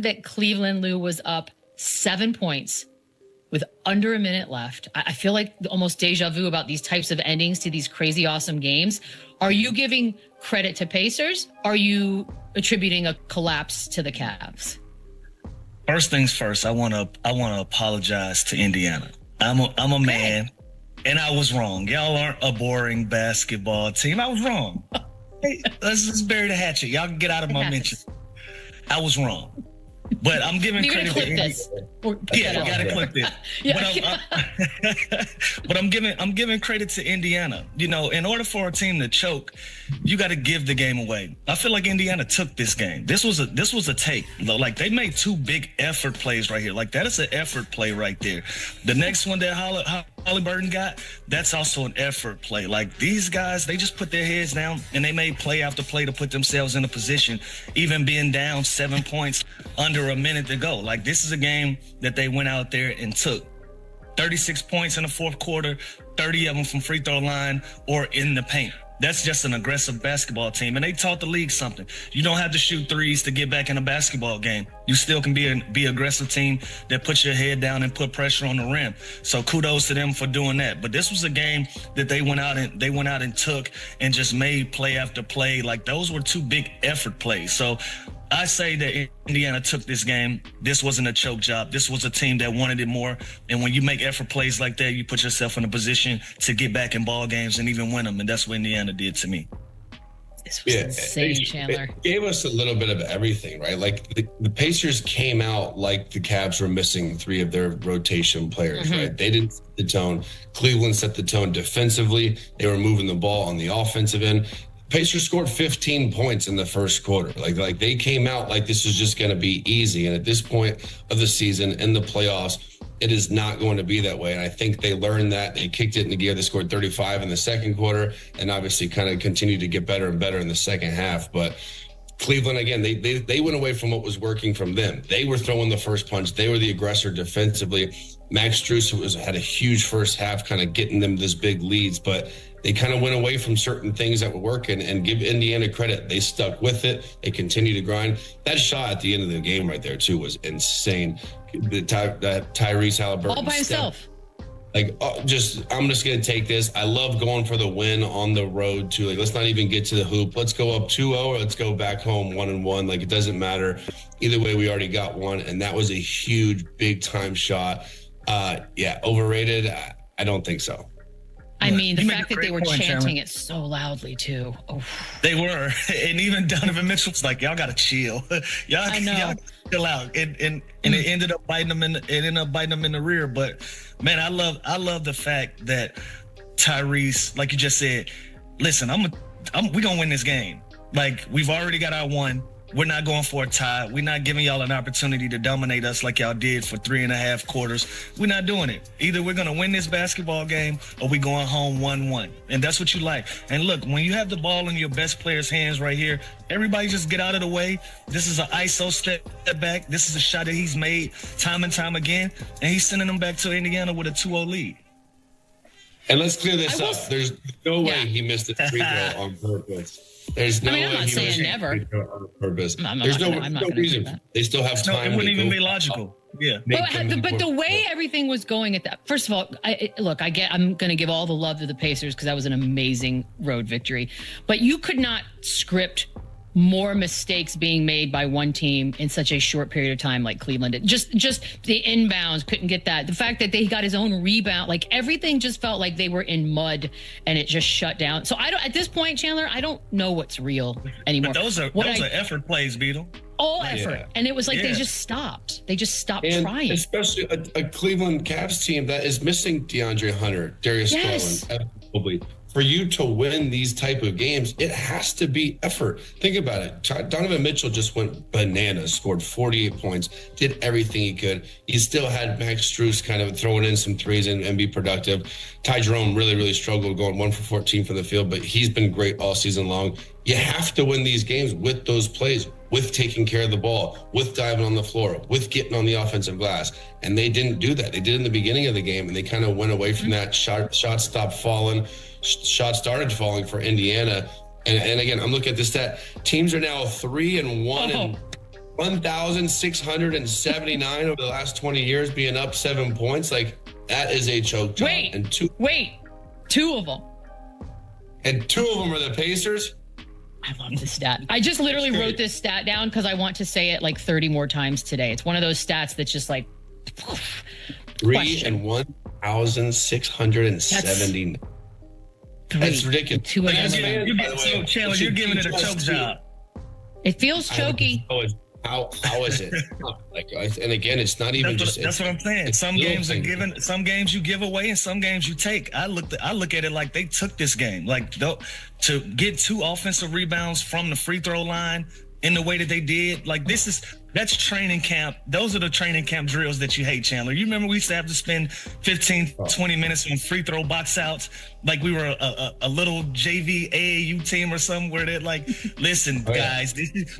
that Cleveland, Lou, was up 7 points with under a minute left, I feel like almost deja vu about these types of endings to these crazy awesome games. Are you giving credit to Pacers? Are you attributing a collapse to the Cavs? First things first, I want to apologize to Indiana. I'm a man, and I was wrong. Y'all aren't a boring basketball team. I was wrong. Hey, let's just bury the hatchet. Y'all can get out of my mention. I was wrong. But I'm giving credit to this. Yeah, gotta clip this. Yeah. But I'm giving credit to Indiana. You know, in order for a team to choke, you got to give the game away. I feel like Indiana took this game. This was a take. Like, they made two big effort plays right here. Like, that is an effort play right there. The next one that Haliburton got, that's also an effort play. Like, these guys, they just put their heads down and they made play after play to put themselves in a position, even being down 7 points under a minute to go. Like, this is a game that they went out there and took 36 points in the fourth quarter, 30 of them from free throw line or in the paint. That's just an aggressive basketball team. And they taught the league something. You don't have to shoot threes to get back in a basketball game. You still can be an aggressive team that puts your head down and put pressure on the rim. So kudos to them for doing that. But this was a game that they went out and took and just made play after play. Like, those were two big effort plays. So I say that Indiana took this game. This wasn't a choke job. This was a team that wanted it more. And when you make effort plays like that, you put yourself in a position to get back in ball games and even win them. And that's what Indiana did to me. This was insane, Chandler. It gave us a little bit of everything, right? Like, the Pacers came out like the Cavs were missing three of their rotation players, right? They didn't set the tone. Cleveland set the tone defensively. They were moving the ball on the offensive end. Pacers scored 15 points in the first quarter. Like they came out like this was just going to be easy. And at this point of the season, in the playoffs, it is not going to be that way. And I think they learned that. They kicked it into gear. They scored 35 in the second quarter and obviously kind of continued to get better and better in the second half. But Cleveland, again, they went away from what was working from them. They were throwing the first punch. They were the aggressor defensively. Max Strus had a huge first half, kind of getting them this big leads, but they kind of went away from certain things that were working. And give Indiana credit. They stuck with it. They continued to grind. That shot at the end of the game right there, too, was insane. That Tyrese Haliburton. All by himself. Like, I'm just going to take this. I love going for the win on the road, too. Like, let's not even get to the hoop. Let's go up 2-0 or let's go back home 1-1. Like, it doesn't matter. Either way, we already got one. And that was a huge, big-time shot. Overrated? I don't think so. I mean, the fact that they were chanting it so loudly, too. Oh. They were. And even Donovan Mitchell was like, y'all got to chill. Y'all chill out. And it ended up biting them in the rear. But, man, I love the fact that Tyrese, like you just said, listen, we're going to win this game. Like, we've already got our one. We're not going for a tie. We're not giving y'all an opportunity to dominate us like y'all did for 3.5 quarters. We're not doing it. Either we're going to win this basketball game or we're going home 1-1. And that's what you like. And look, when you have the ball in your best player's hands right here, everybody just get out of the way. This is an ISO step back. This is a shot that he's made time and time again. And he's sending them back to Indiana with a 2-0 lead. And let's clear this up. There's no way he missed a free throw on purpose. There's no way I'm not saying never. On purpose. There's no reason. They still have time. It wouldn't even be logical. Yeah. But the way everything was going at that, first of all, I'm going to give all the love to the Pacers because that was an amazing road victory. But you could not script more mistakes being made by one team in such a short period of time like Cleveland did. Just the inbounds, couldn't get that. The fact that they got his own rebound, like everything just felt like they were in mud and it just shut down. So at this point, Chandler, I don't know what's real anymore. But those are effort plays, Beetle. All effort. Yeah. And it was like they just stopped. They just stopped trying. Especially a Cleveland Cavs team that is missing DeAndre Hunter, Darius Garland, probably. For you to win these type of games, it has to be effort. Think about it. Donovan Mitchell just went bananas, scored 48 points, did everything he could. He still had Max Strus kind of throwing in some threes and be productive. Ty Jerome really, really struggled going 1 for 14 from the field, but he's been great all season long. You have to win these games with those plays, with taking care of the ball, with diving on the floor, with getting on the offensive glass. And they didn't do that. They did in the beginning of the game, and they kind of went away from that. Shots stopped falling. Shots started falling for Indiana. And again, I'm looking at this stat. Teams are now 3-1 in 1,679 over the last 20 years, being up 7 points. Like, that is a choke job. Wait, two of them. And two of them are the Pacers. I love this stat. I just literally wrote this stat down because I want to say it like 30 more times today. It's one of those stats that's just like 3 and 1,670. That's ridiculous. Two of them. Chandler, you're giving it a choke job. It feels choky. How is it? Like, and again, it's not even that's what I'm saying. Some games are given, some games you give away, and some games you take. I look at it like they took this game. Like, to get 2 offensive rebounds from the free throw line in the way that they did. Like, that's training camp. Those are the training camp drills that you hate, Chandler. You remember we used to have to spend 15, 20 minutes on free throw box outs, like we were a little JV AAU team or something, where they're like, listen, guys,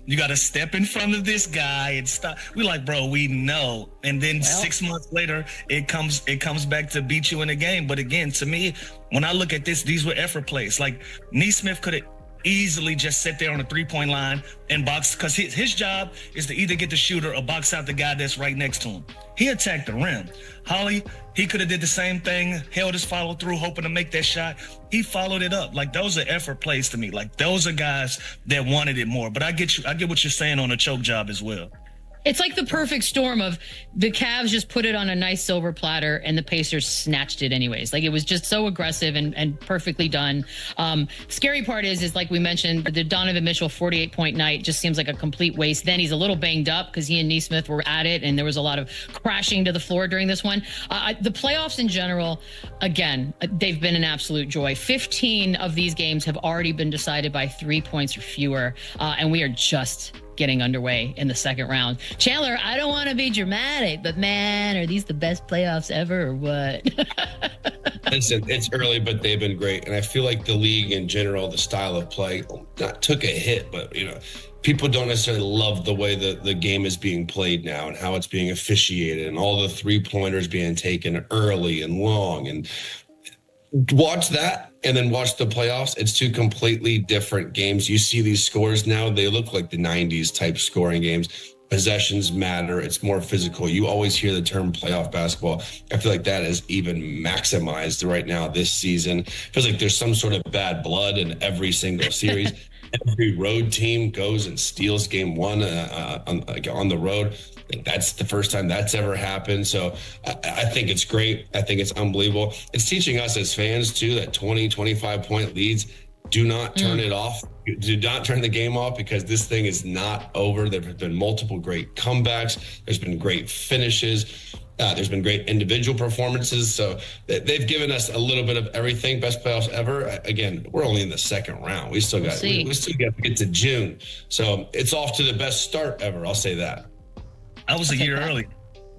you got to step in front of this guy and stop. We're like, bro, we know. And then 6 months later, it comes back to beat you in the game. But again, to me, when I look at this, these were effort plays. Like, Nesmith could have easily just sit there on the 3-point line and box, because his job is to either get the shooter or box out the guy that's right next to him. He attacked the rim. Holly, he could have did the same thing, held his follow through, hoping to make that shot. He followed it up. Like, those are effort plays to me. Like, those are guys that wanted it more. But I get what you're saying on a choke job as well. It's like the perfect storm of the Cavs just put it on a nice silver platter and the Pacers snatched it anyways. Like, it was just so aggressive and perfectly done. Scary part is like we mentioned, the Donovan Mitchell 48-point night just seems like a complete waste. Then he's a little banged up because he and Nesmith were at it, and there was a lot of crashing to the floor during this one. The playoffs in general, again, they've been an absolute joy. 15 of these games have already been decided by 3 points or fewer, and we are just getting underway in the second round. Chandler, I don't want to be dramatic, but man, are these the best playoffs ever or what? Listen, it's early, but they've been great. And I feel like the league in general, the style of play, not took a hit, but, people don't necessarily love the way the game is being played now and how it's being officiated and all the 3-pointers being taken early and long. And watch that and then watch the playoffs. It's 2 completely different games. You see these scores now, they look like the 90s type scoring games. Possessions matter. It's more physical. You always hear the term playoff basketball. I feel like that is even maximized right now this season. Feels like there's some sort of bad blood in every single series. Every road team goes and steals game 1 on the road. I think that's the first time that's ever happened. So I think it's great. I think it's unbelievable. It's teaching us as fans, too, that 20, 25-point leads, do not turn it off. Do not turn the game off, because this thing is not over. There have been multiple great comebacks. There's been great finishes. There's been great individual performances. So they've given us a little bit of everything. Best playoffs ever. Again, we're only in the second round. We still got to get to June. So it's off to the best start ever. I'll say that. I was a year early.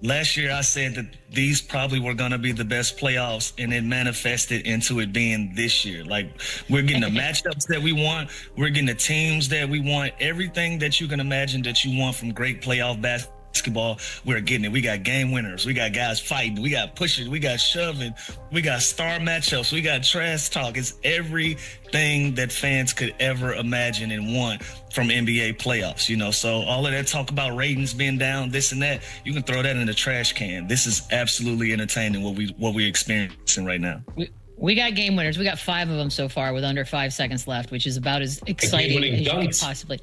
Last year, I said that these probably were going to be the best playoffs, and it manifested into it being this year. Like, we're getting the matchups that we want. We're getting the teams that we want. Everything that you can imagine that you want from great playoff basketball, we're getting it. We got game winners. We got guys fighting. We got pushing. We got shoving. We got star matchups. We got trash talk. It's everything that fans could ever imagine and want from NBA playoffs, So all of that talk about ratings being down, this and that, you can throw that in the trash can. This is absolutely entertaining what we're experiencing right now. We got game winners. We got 5 of them so far with under 5 seconds left, which is about as exciting as you could possibly.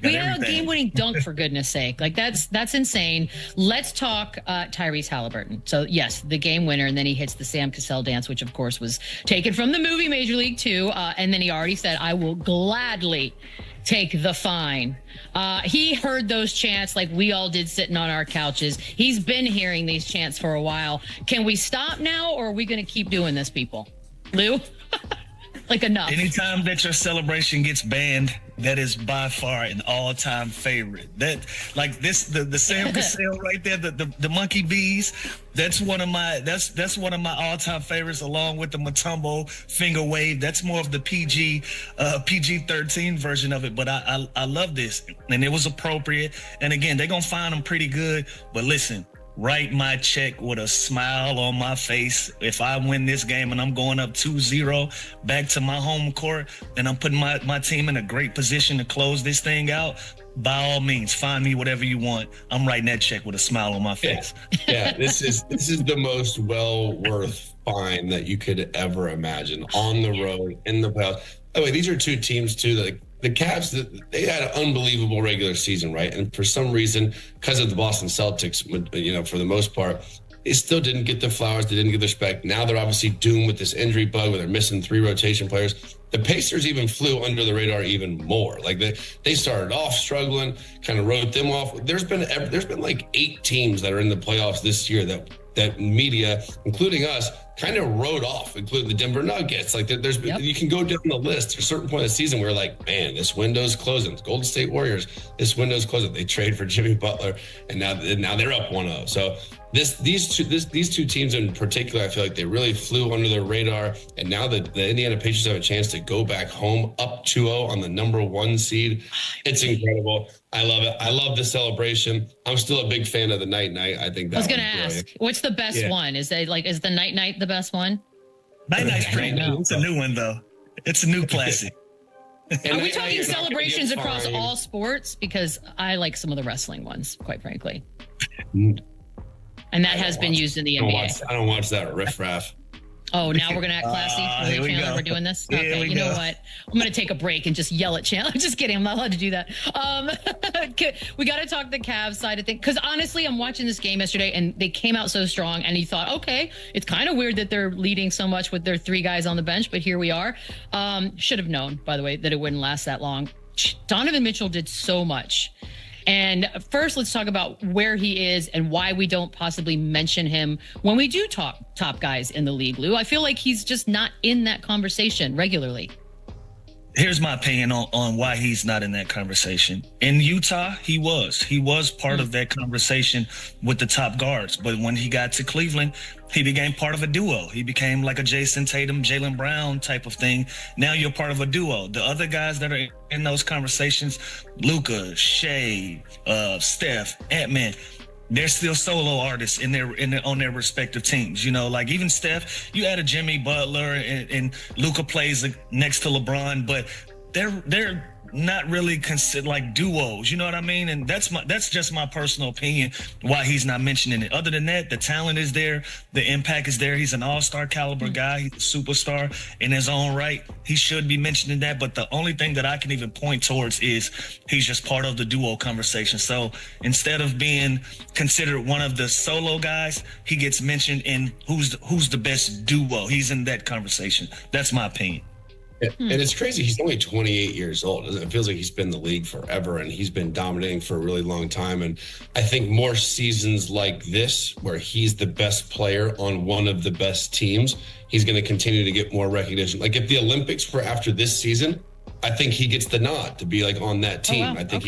We have a game-winning dunk, for goodness sake. Like, that's insane. Let's talk Tyrese Haliburton. So, yes, the game winner, and then he hits the Sam Cassell dance, which, of course, was taken from the movie Major League 2. And then he already said, I will gladly take the fine. He heard those chants like we all did sitting on our couches. He's been hearing these chants for a while. Can we stop now, or are we going to keep doing this, people? Lou? Like, enough. Anytime that your celebration gets banned, that is by far an all-time favorite. That, like, this, the Sam Cassell right there, the monkey bees. That's one of my all-time favorites, along with the Mutombo finger wave. That's more of the PG-13 version of it. But I love this, and it was appropriate. And again, they're gonna find them pretty good. But listen, write my check with a smile on my face. If I win this game and I'm going up 2-0 back to my home court, and I'm putting my team in a great position to close this thing out, by all means, find me whatever you want. I'm writing that check with a smile on my face. Yeah, this is the most well worth fine that you could ever imagine on the road in the playoffs. By the way, these are two teams too that the Cavs, they had an unbelievable regular season, right? And for some reason, because of the Boston Celtics, for the most part, they still didn't get the flowers. They didn't get the respect. Now they're obviously doomed with this injury bug where they're missing 3 rotation players. The Pacers even flew under the radar even more. Like they started off struggling, kind of wrote them off. There's been like 8 teams that are in the playoffs this year that media, including us, kind of wrote off, including the Denver Nuggets. Like you can go down the list. There's a certain point of the season where like, man, this window's closing. Golden State Warriors, this window's closing. They trade for Jimmy Butler, and now they're up 1-0. So these two teams in particular, I feel like they really flew under the radar. And now the Indiana Pacers have a chance to go back home up 2-0 on the number 1 seed. It's incredible. I love it. I love the celebration. I'm still a big fan of the night. I think that I was going to ask, what's the best one? Is the night the best one? Night's pretty new. It's a new one though. It's a new classic. Are we talking celebrations across all sports? Because I like some of the wrestling ones, quite frankly. And that has been used in the NBA. I don't watch that riffraff. Oh, now we're going to act classy? Really, Chandler, we're doing this? Okay, you know what? I'm going to take a break and just yell at Chandler. Just kidding. I'm not allowed to do that. We got to talk the Cavs side of things. Because honestly, I'm watching this game yesterday, and they came out so strong, and you thought, okay, it's kind of weird that they're leading so much with their 3 guys on the bench, but here we are. Should have known, by the way, that it wouldn't last that long. Donovan Mitchell did so much. And first, let's talk about where he is and why we don't possibly mention him when we do talk top guys in the league, Lou. I feel like he's just not in that conversation regularly. Here's my opinion on why he's not in that conversation. In Utah, he was part of that conversation with the top guards. But when he got to Cleveland, he became part of a duo. He became like a Jason Tatum, Jaylen Brown type of thing. Now you're part of a duo. The other guys that are in those conversations, Luka, Shea, Steph, Ant-Man, they're still solo artists on their respective teams. Like even Steph, you add a Jimmy Butler and Luka plays next to LeBron, but they're not really considered like duos. You know what I mean? And that's just my personal opinion why he's not mentioning it. Other than that, the talent is there, the impact is there. He's an all-star caliber guy. He's a superstar in his own right. He should be mentioning that. But the only thing that I can even point towards is he's just part of the duo conversation. So instead of being considered one of the solo guys, he gets mentioned in who's the best duo. He's in that conversation. That's my opinion. And it's crazy. He's only 28 years old. It feels like he's been in the league forever, and he's been dominating for a really long time. And I think more seasons like this, where he's the best player on one of the best teams, he's going to continue to get more recognition. Like if the Olympics were after this season, I think he gets the nod to be like on that team. Oh, wow. I think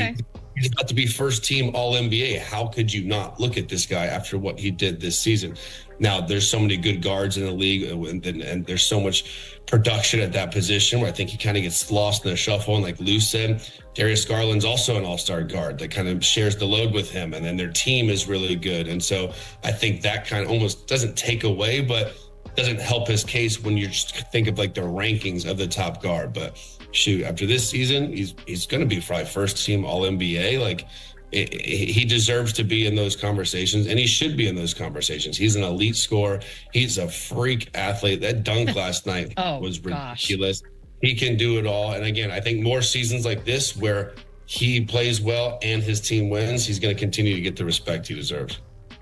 he's about to be first team All NBA. How could you not look at this guy after what he did this season? Now, there's so many good guards in the league, and there's so much production at that position where I think he kind of gets lost in the shuffle. And like Lou said, Darius Garland's also an all-star guard that kind of shares the load with him. And then their team is really good. And so I think that kind of almost doesn't take away, but doesn't help his case when you just think of like the rankings of the top guard. But shoot, after this season, he's going to be probably first team All NBA. Like he deserves to be in those conversations, and he should be in those conversations. He's an elite scorer. He's a freak athlete. That dunk last night was ridiculous. Gosh. He can do it all. And again, I think more seasons like this where he plays well and his team wins, he's going to continue to get the respect he deserves.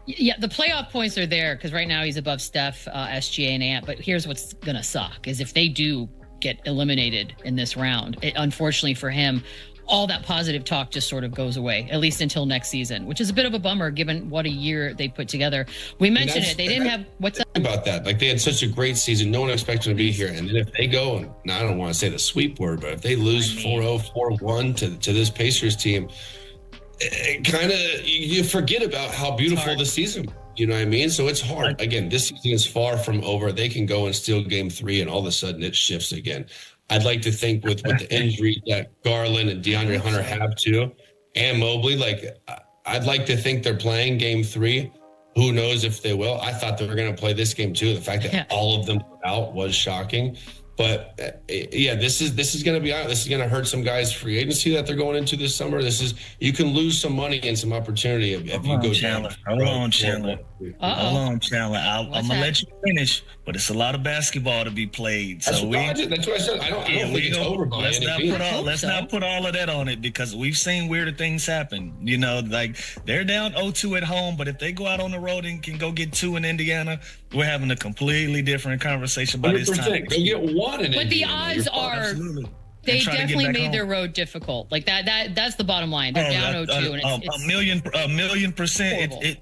Yeah, the playoff points are there because right now he's above Steph, SGA, and Ant. But here's what's going to suck is if they do get eliminated in this round, unfortunately for him, all that positive talk just sort of goes away, at least until next season, which is a bit of a bummer given what a year they put together. We mentioned it. They didn't have what's that? About that. Like they had such a great season. No one expected to be here. And then if they go, and now I don't want to say the sweep word, but if they lose 4-0, 4-1 to this Pacers team, it kind of, you forget about how beautiful the season. You know what I mean? So it's hard. Again, this season is far from over. They can go and steal game 3 and all of a sudden it shifts again. I'd like to think with the injury that Garland and DeAndre Hunter have too, and Mobley, like I'd like to think they're playing game 3. Who knows if they will? I thought they were going to play this game too. The fact that all of them were out was shocking. But yeah, this is going to be this is going to hurt some guys' free agency that they're going into this summer. You can lose some money and some opportunity if you go Chandler. down. Hold on, Chandler. I'm gonna let you finish, but it's a lot of basketball to be played. That's So what I said. I don't think it's over by let's any not means. let's not put all of that on it, because we've seen weirder things happen. You know, like they're down 0-2 at home, but if they go out on the road and can go get 2 in Indiana, we're having a completely different conversation by this time. Go get 1 in But the Indiana. odds are Absolutely. they And try to get definitely back made home. their road difficult. Like that's the bottom line. They're down 0-2, and it's a million percent. horrible.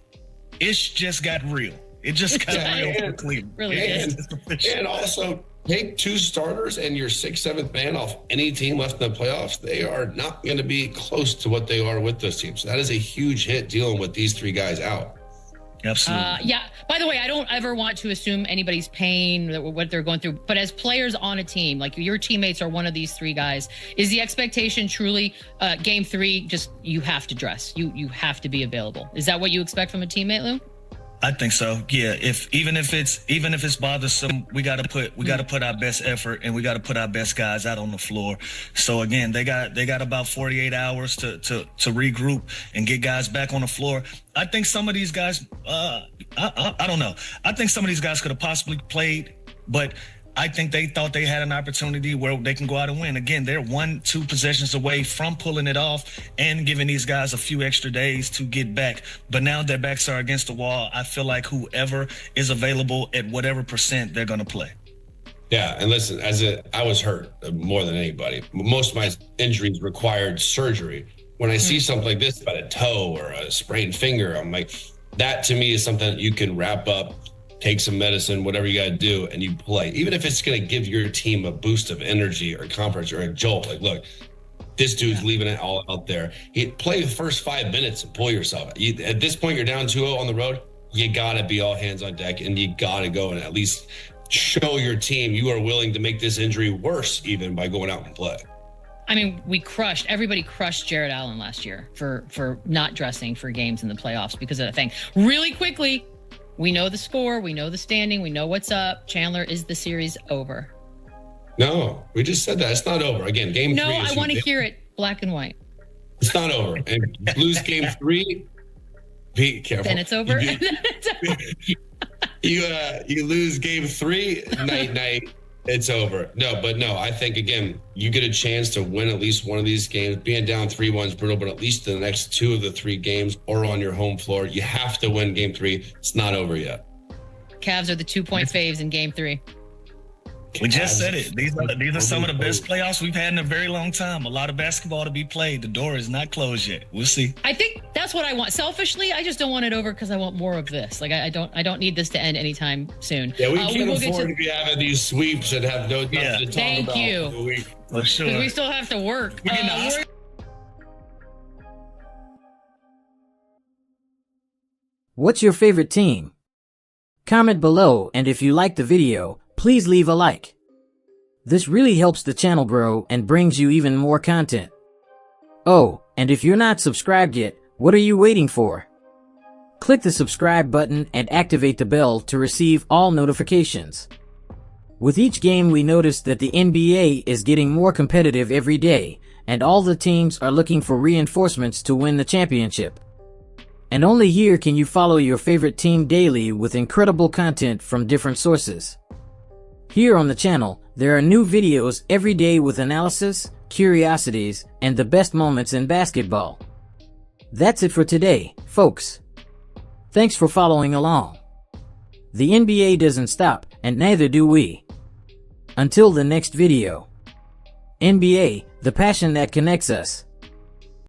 It's just got real. It just got real for Cleveland. Really did. And also take 2 starters and your 6th, 7th man off any team left in the playoffs. They are not going to be close to what they are with those teams. So that is a huge hit dealing with these 3 guys out. Absolutely. Yeah. By the way, I don't ever want to assume anybody's pain, what they're going through. But as players on a team, like your teammates are one of these 3 guys, is the expectation truly game 3? Just you have to dress. You have to be available. Is that what you expect from a teammate, Lou? I think so. Yeah. Even if it's bothersome, we got to put our best effort, and we got to put our best guys out on the floor. So again, they got about 48 hours to regroup and get guys back on the floor. I think some of these guys, I don't know. I think some of these guys could have possibly played, but I think they thought they had an opportunity where they can go out and win. Again, they're 1-2 possessions away from pulling it off and giving these guys a few extra days to get back. But now their backs are against the wall. I feel like whoever is available at whatever percent, they're going to play. Yeah, and listen, I was hurt more than anybody. Most of my injuries required surgery. When I see something like this about a toe or a sprained finger, I'm like, that to me is something that you can wrap up, take some medicine, whatever you got to do, and you play. Even if it's going to give your team a boost of energy or confidence or a jolt. Like, look, this dude's leaving it all out there. Play the first 5 minutes and pull yourself. At this point, you're down 2-0 on the road. You got to be all hands on deck, and you got to go and at least show your team you are willing to make this injury worse even by going out and play. I mean, everybody crushed Jared Allen last year for not dressing for games in the playoffs because of that thing. Really quickly, we know the score, we know the standing, we know what's up. Chandler, is the series over? No, we just said that. It's not over. Again, game 3. No, I want to hear it black and white. It's not over. And lose game 3, be careful. Then it's over. You lose game 3, night. It's over. No, I think, again, you get a chance to win at least one of these games. Being down 3-1 is brutal, but at least the next 2 of the 3 games are on your home floor. You have to win game 3. It's not over yet. Cavs are the 2-point faves in game 3. We just said it. These are some of the best playoffs we've had in a very long time. A lot of basketball to be played. The door is not closed yet. We'll see. I think that's what I want. Selfishly, I just don't want it over because I want more of this. Like I don't need this to end anytime soon. Yeah, we can't afford to be having these sweeps and have nothing to talk Thank about. you. For sure. Because we still have to work. What's your favorite team? Comment below, and if you like the video, please leave a like. This really helps the channel grow and brings you even more content. Oh, and if you're not subscribed yet, what are you waiting for? Click the subscribe button and activate the bell to receive all notifications. With each game, we notice that the NBA is getting more competitive every day, and all the teams are looking for reinforcements to win the championship. And only here can you follow your favorite team daily with incredible content from different sources. Here on the channel, there are new videos every day with analysis, curiosities, and the best moments in basketball. That's it for today, folks. Thanks for following along. The NBA doesn't stop, and neither do we. Until the next video. NBA, the passion that connects us.